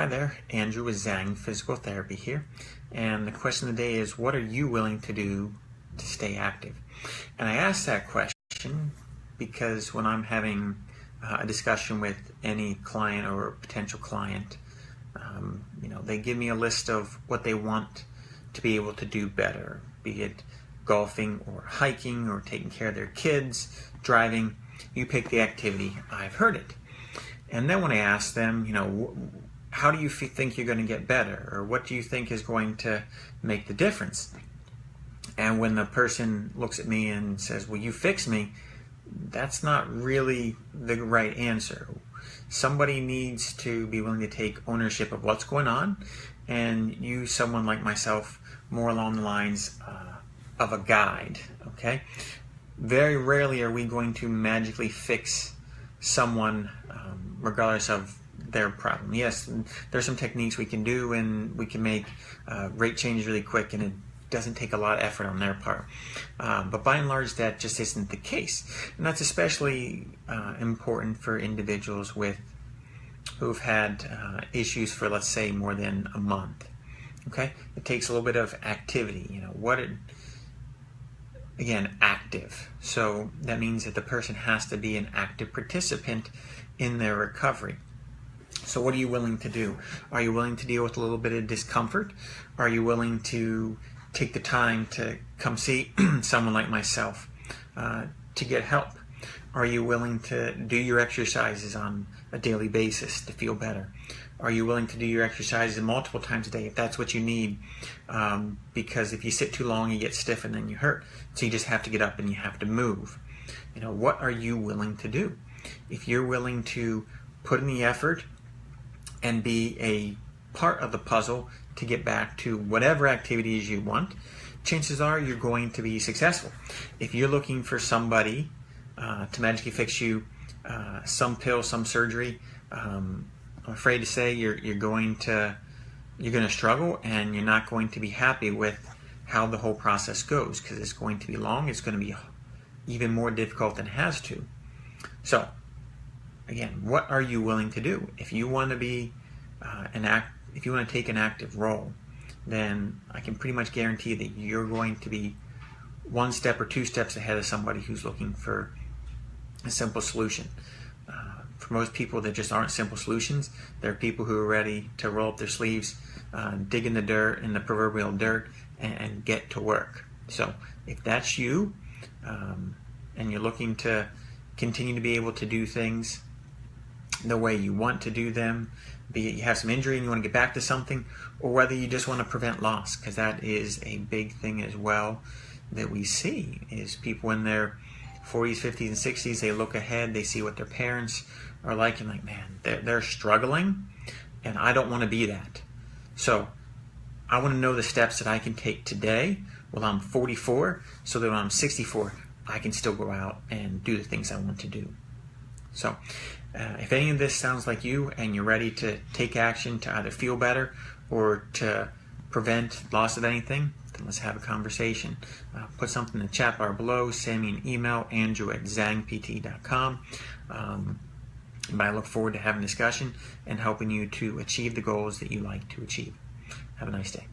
Hi there, Andrew with Zang Physical Therapy here. And the question of the day is, what are you willing to do to stay active? And I ask that question because when I'm having a discussion with any client or potential client, they give me a list of what they want to be able to do better, be it golfing or hiking or taking care of their kids, driving. You pick the activity, I've heard it. And then when I ask them, how do you think you're going to get better? Or what do you think is going to make the difference? And when the person looks at me and says, well, you fix me, that's not really the right answer. Somebody needs to be willing to take ownership of what's going on and use someone like myself more along the lines of a guide, okay? Very rarely are we going to magically fix someone regardless of their problem. Yes, there's some techniques we can do and we can make rate changes really quick, and it doesn't take a lot of effort on their part. But by and large, that just isn't the case. And that's especially important for individuals who've had issues for, let's say, more than a month. Okay? It takes a little bit of activity. Again, active. So that means that the person has to be an active participant in their recovery. So what are you willing to do? Are you willing to deal with a little bit of discomfort? Are you willing to take the time to come see someone like myself to get help? Are you willing to do your exercises on a daily basis to feel better? Are you willing to do your exercises multiple times a day if that's what you need? Because if you sit too long, you get stiff and then you hurt. So you just have to get up and you have to move. What are you willing to do? If you're willing to put in the effort and be a part of the puzzle to get back to whatever activities you want, chances are you're going to be successful. If you're looking for somebody to magically fix you, some pill, some surgery, I'm afraid to say you're going to struggle, and you're not going to be happy with how the whole process goes, because it's going to be long. It's going to be even more difficult than it has to. So, again, what are you willing to do? If you want to be if you want to take an active role, then I can pretty much guarantee that you're going to be one step or two steps ahead of somebody who's looking for a simple solution. For most people, there just aren't simple solutions. There are people who are ready to roll up their sleeves, dig in the proverbial dirt, and get to work. So if that's you, and you're looking to continue to be able to do things the way you want to do them, be it you have some injury and you want to get back to something, or whether you just want to prevent loss, because that is a big thing as well that we see, is people in their 40s, 50s, and 60s, they look ahead, they see what their parents are like, and like, man, they're struggling, and I don't want to be that. So I want to know the steps that I can take today while I'm 44, so that when I'm 64, I can still go out and do the things I want to do. So if any of this sounds like you and you're ready to take action to either feel better or to prevent loss of anything, then let's have a conversation. Put something in the chat bar below, send me an email, andrew@zangpt.com. But I look forward to having a discussion and helping you to achieve the goals that you like to achieve. Have a nice day.